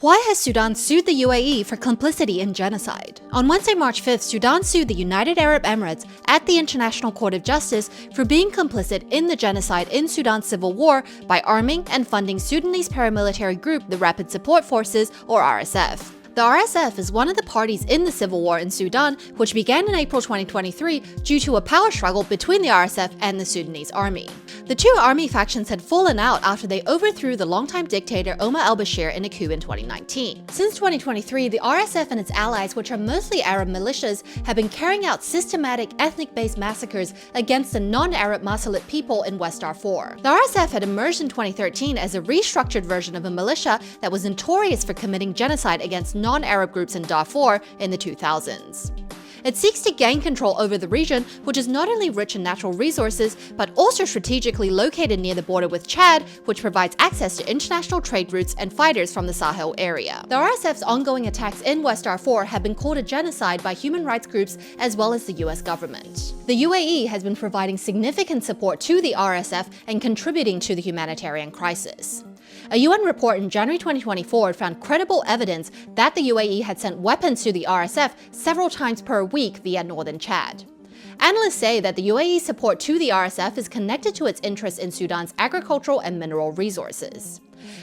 Why has Sudan sued the UAE for complicity in genocide? On Wednesday, March 5th, Sudan sued the United Arab Emirates at the International Court of Justice for being complicit in the genocide in Sudan's civil war by arming and funding Sudanese paramilitary group the Rapid Support Forces, or RSF. The RSF is one of the parties in the civil war in Sudan, which began in April 2023 due to a power struggle between the RSF and the Sudanese army. The two army factions had fallen out after they overthrew the longtime dictator Omar al-Bashir in a coup in 2019. Since 2023, the RSF and its allies, which are mostly Arab militias, have been carrying out systematic ethnic-based massacres against the non-Arab Masalit people in West Darfur. The RSF had emerged in 2013 as a restructured version of a militia that was notorious for committing genocide against non-Arab groups in Darfur in the 2000s. It seeks to gain control over the region, which is not only rich in natural resources, but also strategically located near the border with Chad, which provides access to international trade routes and fighters from the Sahel area. The RSF's ongoing attacks in West Darfur have been called a genocide by human rights groups as well as the US government. The UAE has been providing significant support to the RSF and contributing to the humanitarian crisis. A UN report in January 2024 found credible evidence that the UAE had sent weapons to the RSF several times per week via northern Chad. Analysts say that the UAE's support to the RSF is connected to its interest in Sudan's agricultural and mineral resources.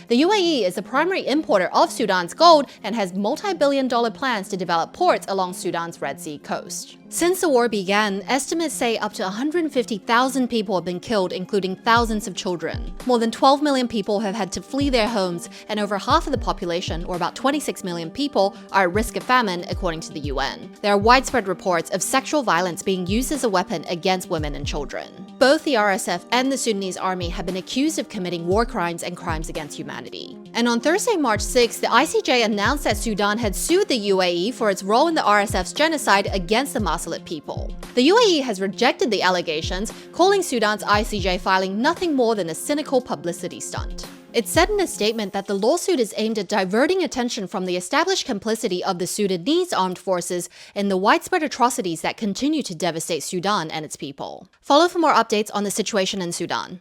The UAE is the primary importer of Sudan's gold and has multi-billion-dollar plans to develop ports along Sudan's Red Sea coast. Since the war began, estimates say up to 150,000 people have been killed, including thousands of children. More than 12 million people have had to flee their homes, and over half of the population, or about 26 million people, are at risk of famine, according to the UN. There are widespread reports of sexual violence being used as a weapon against women and children. Both the RSF and the Sudanese army have been accused of committing war crimes and crimes against humanity. And on Thursday, March 6th, the ICJ announced that Sudan had sued the UAE for its role in the RSF's genocide against the Masalit people. The UAE has rejected the allegations, calling Sudan's ICJ filing nothing more than a cynical publicity stunt. It said in a statement that the lawsuit is aimed at diverting attention from the established complicity of the Sudanese armed forces in the widespread atrocities that continue to devastate Sudan and its people. Follow for more updates on the situation in Sudan.